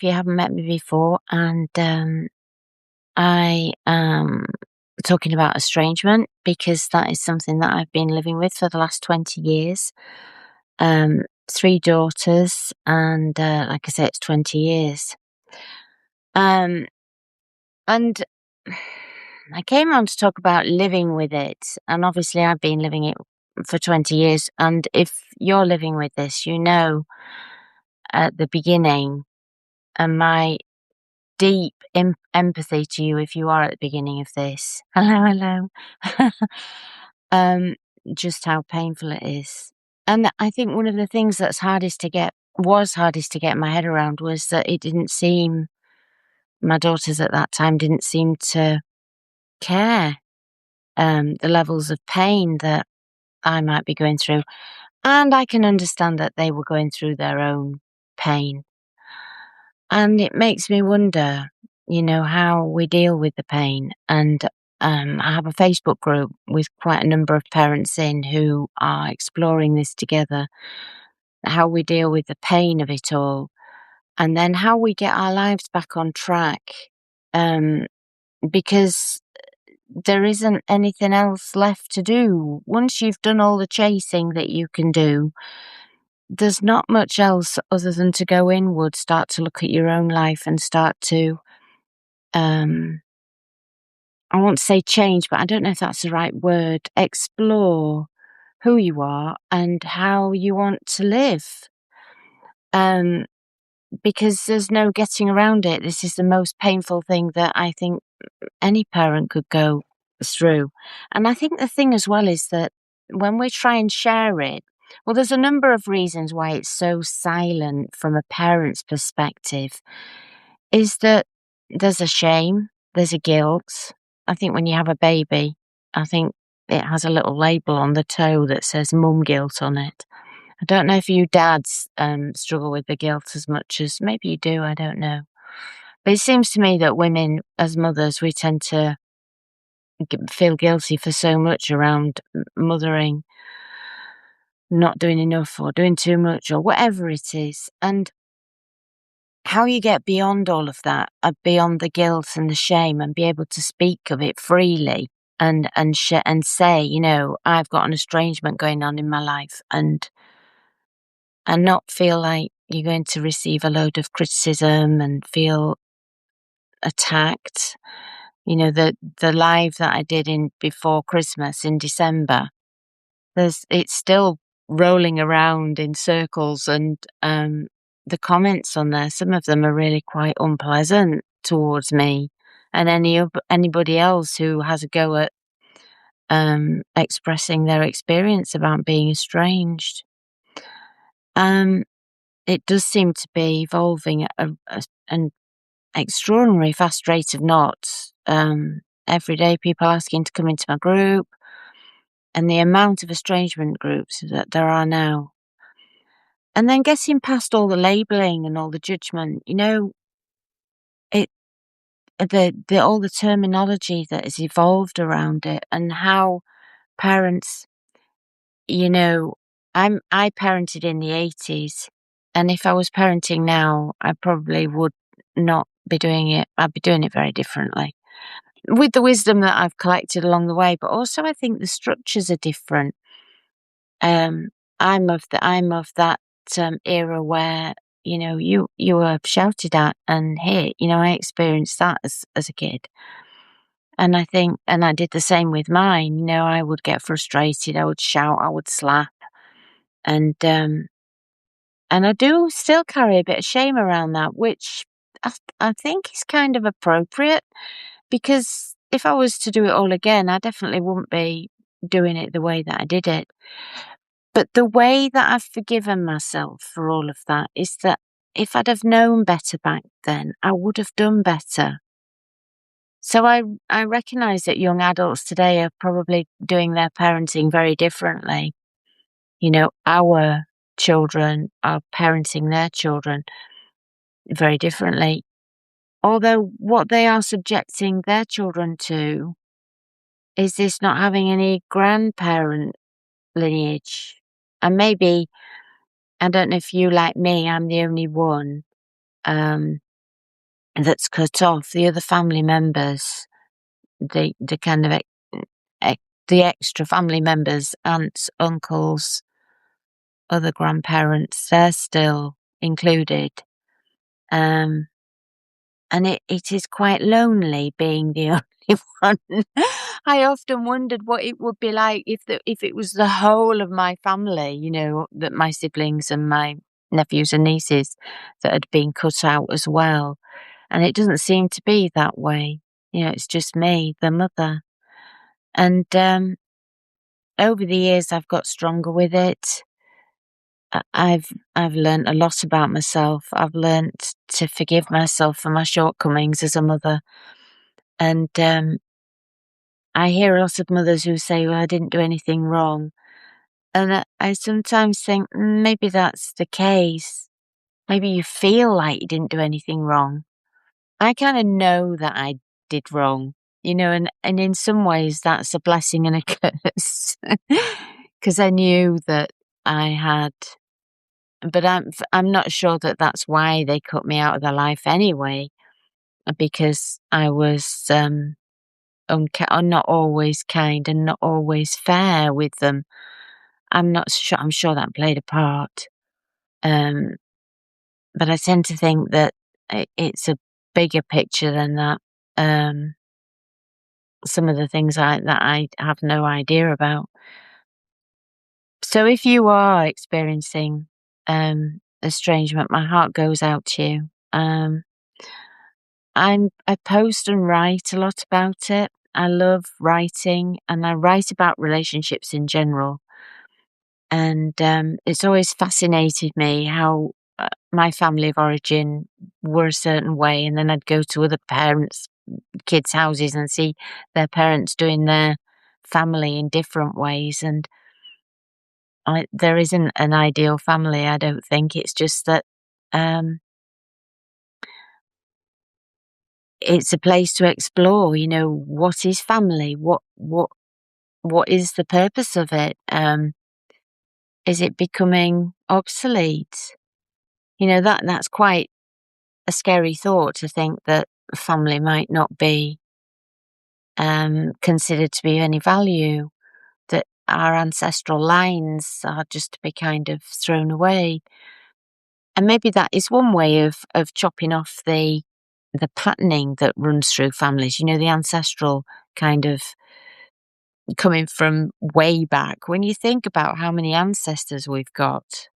if you haven't met me before, and I am talking about estrangement because that is something that I've been living with for the last 20 years. 3 daughters, and like I say, it's 20 years. Um, and I came on to talk about living with it, and obviously I've been living it for 20 years, and if you're living with this, you know at the beginning, and my deep empathy to you if you are at the beginning of this. Hello, hello. um, just how painful it is. And I think one of the things was hardest to get my head around was that it didn't seem, my daughters at that time didn't seem to care the levels of pain that I might be going through. And I can understand that they were going through their own pain. And it makes me wonder, how we deal with the pain. And I have a Facebook group with quite a number of parents in who are exploring this together, how we deal with the pain of it all, and then how we get our lives back on track. Because there isn't anything else left to do. Once you've done all the chasing that you can do, there's not much else other than to go inward, start to look at your own life and start to, I won't say change, but I don't know if that's the right word, explore who you are and how you want to live. Because there's no getting around it. This is the most painful thing that I think any parent could go through. And I think the thing as well is that when we try and share it, well, there's a number of reasons why it's so silent from a parent's perspective, is that there's a shame, there's a guilt. I think when you have a baby, I think it has a little label on the toe that says mum guilt on it. I don't know if you dads struggle with the guilt as much as maybe you do, I don't know. But it seems to me that women, as mothers, we tend to feel guilty for so much around mothering, not doing enough or doing too much or whatever it is. And how you get beyond all of that, beyond the guilt and the shame, and be able to speak of it freely and say, I've got an estrangement going on in my life, and not feel like you're going to receive a load of criticism and feel attacked. The live that I did before Christmas in December, it's still rolling around in circles, and the comments on there, some of them are really quite unpleasant towards me and anybody else who has a go at expressing their experience about being estranged. It does seem to be evolving at an extraordinary fast rate of knots. Every day people asking to come into my group, and the amount of estrangement groups that there are now. And then getting past all the labelling and all the judgment, all the terminology that has evolved around it, and how parents, I parented in the 80s, and if I was parenting now, I probably would not be doing it. I'd be doing it very differently, with the wisdom that I've collected along the way. But also, I think the structures are different. I'm of that era where you were shouted at and hit. I experienced that as a kid, and I think, and I did the same with mine. I would get frustrated, I would shout, I would slap, and I do still carry a bit of shame around that, which I think is kind of appropriate, because if I was to do it all again, I definitely wouldn't be doing it the way that I did it. But the way that I've forgiven myself for all of that is that if I'd have known better back then, I would have done better. So I recognise that young adults today are probably doing their parenting very differently. Our children are parenting their children very differently. Although what they are subjecting their children to is this not having any grandparent lineage. And maybe, I don't know if you, like me, I'm the only one that's cut off, the other family members, the kind of the extra family members, aunts, uncles, other grandparents, they're still included. And it is quite lonely being the only one. I often wondered what it would be like if it was the whole of my family, that my siblings and my nephews and nieces that had been cut out as well. And it doesn't seem to be that way. It's just me, the mother. And over the years, I've got stronger with it. I've learnt a lot about myself. I've learnt to forgive myself for my shortcomings as a mother. And I hear a lot of mothers who say, well, I didn't do anything wrong. And I sometimes think, maybe that's the case. Maybe you feel like you didn't do anything wrong. I kind of know that I did wrong, and in some ways that's a blessing and a curse. Because I knew that I had, but I'm not sure that that's why they cut me out of their life anyway, because I was not always kind and not always fair with them. I'm not sure. I'm sure that played a part. But I tend to think that it's a bigger picture than that. Some of the things that I have no idea about. So if you are experiencing estrangement, my heart goes out to you. I post and write a lot about it. I love writing, and I write about relationships in general. And it's always fascinated me how my family of origin were a certain way, and then I'd go to other parents' kids' houses and see their parents doing their family in different ways. And there isn't an ideal family, I don't think. It's just that it's a place to explore. What is family? What is the purpose of it? Is it becoming obsolete? That's quite a scary thought, to think that family might not be considered to be of any value, that our ancestral lines are just to be kind of thrown away. And maybe that is one way of chopping off the patterning that runs through families, the ancestral kind of coming from way back. When you think about how many ancestors we've got,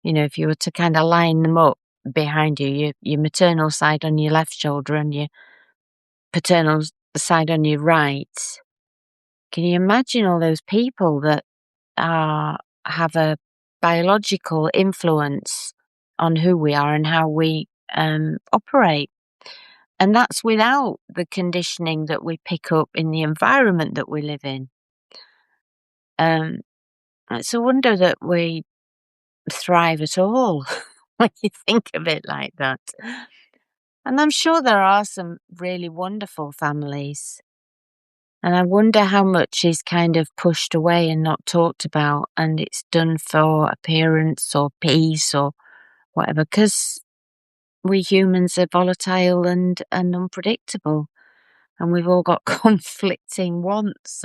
if you were to kind of line them up behind you, your maternal side on your left shoulder and your paternal side on your right, can you imagine all those people that have a biological influence on who we are and how we operate? And that's without the conditioning that we pick up in the environment that we live in. It's a wonder that we thrive at all when you think of it like that. And I'm sure there are some really wonderful families. And I wonder how much is kind of pushed away and not talked about, and it's done for appearance or peace or whatever, because we humans are volatile and unpredictable, and we've all got conflicting wants.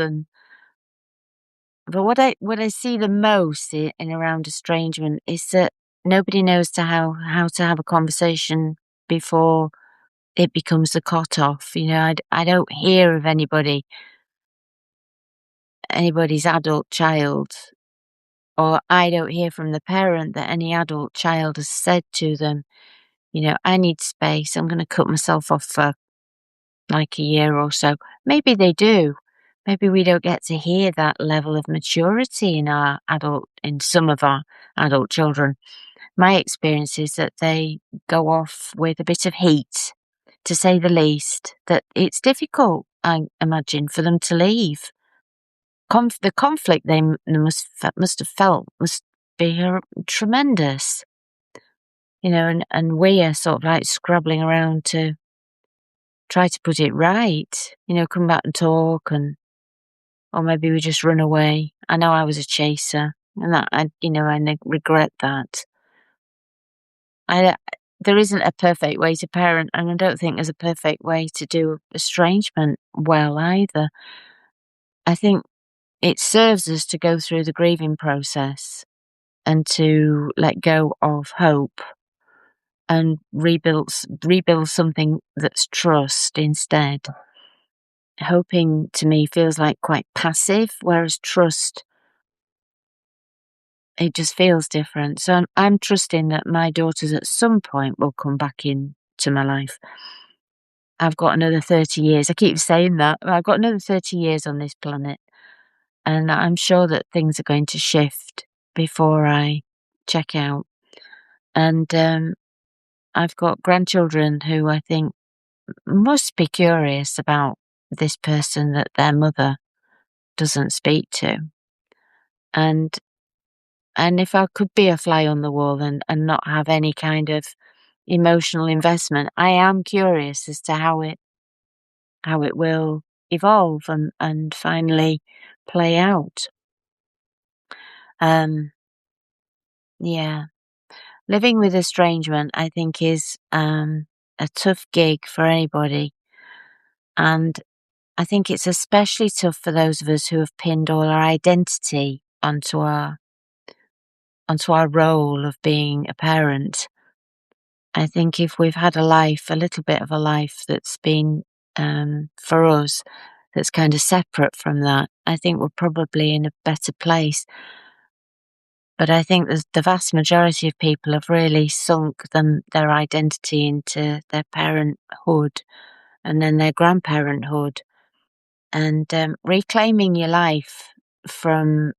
But what I see the most in around estrangement is that nobody knows how to have a conversation before it becomes a cut off. I don't hear of anybody's adult child, or I don't hear from the parent that any adult child has said to them, I need space. I'm going to cut myself off for like a year or so. Maybe they do. Maybe we don't get to hear that level of maturity in some of our adult children. My experience is that they go off with a bit of heat, to say the least, that it's difficult, I imagine, for them to leave. The conflict they must have felt must be tremendous, and we are sort of like scrabbling around to try to put it right, come back and talk, or maybe we just run away. I know I was a chaser, and that I regret that. there isn't a perfect way to parent, and I don't think there's a perfect way to do estrangement well either. I think it serves us to go through the grieving process and to let go of hope and rebuild something that's trust instead. Hoping to me feels like quite passive, whereas trust, it just feels different. So I'm trusting that my daughters at some point will come back into my life. I've got another 30 years. I keep saying that. I've got another 30 years on this planet. And I'm sure that things are going to shift before I check out. And I've got grandchildren who I think must be curious about this person that their mother doesn't speak to. And if I could be a fly on the wall and not have any kind of emotional investment, I am curious as to how it will evolve and finally play out. Yeah. Living with estrangement, I think, is a tough gig for anybody. And I think it's especially tough for those of us who have pinned all our identity onto our role of being a parent. I think if we've had a little bit of a life that's been, for us, that's kind of separate from that, I think we're probably in a better place. But I think the vast majority of people have really sunk their identity into their parenthood and then their grandparenthood. And reclaiming your life from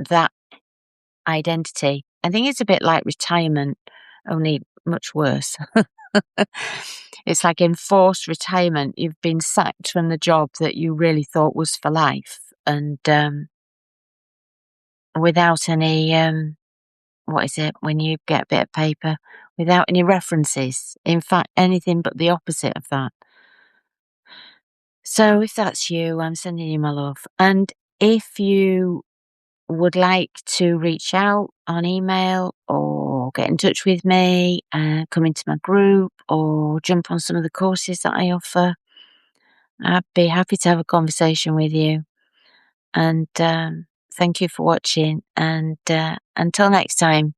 that identity, I think it's a bit like retirement, only much worse. It's like enforced retirement. You've been sacked from the job that you really thought was for life, and without any what is it when you get a bit of paper, without any references. In fact, anything but the opposite of that. So if that's you, I'm sending you my love. And if you would like to reach out on email or get in touch with me, come into my group or jump on some of the courses that I offer, I'd be happy to have a conversation with you. And thank you for watching. And until next time,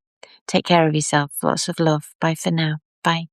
take care of yourself. Lots of love. Bye for now. Bye.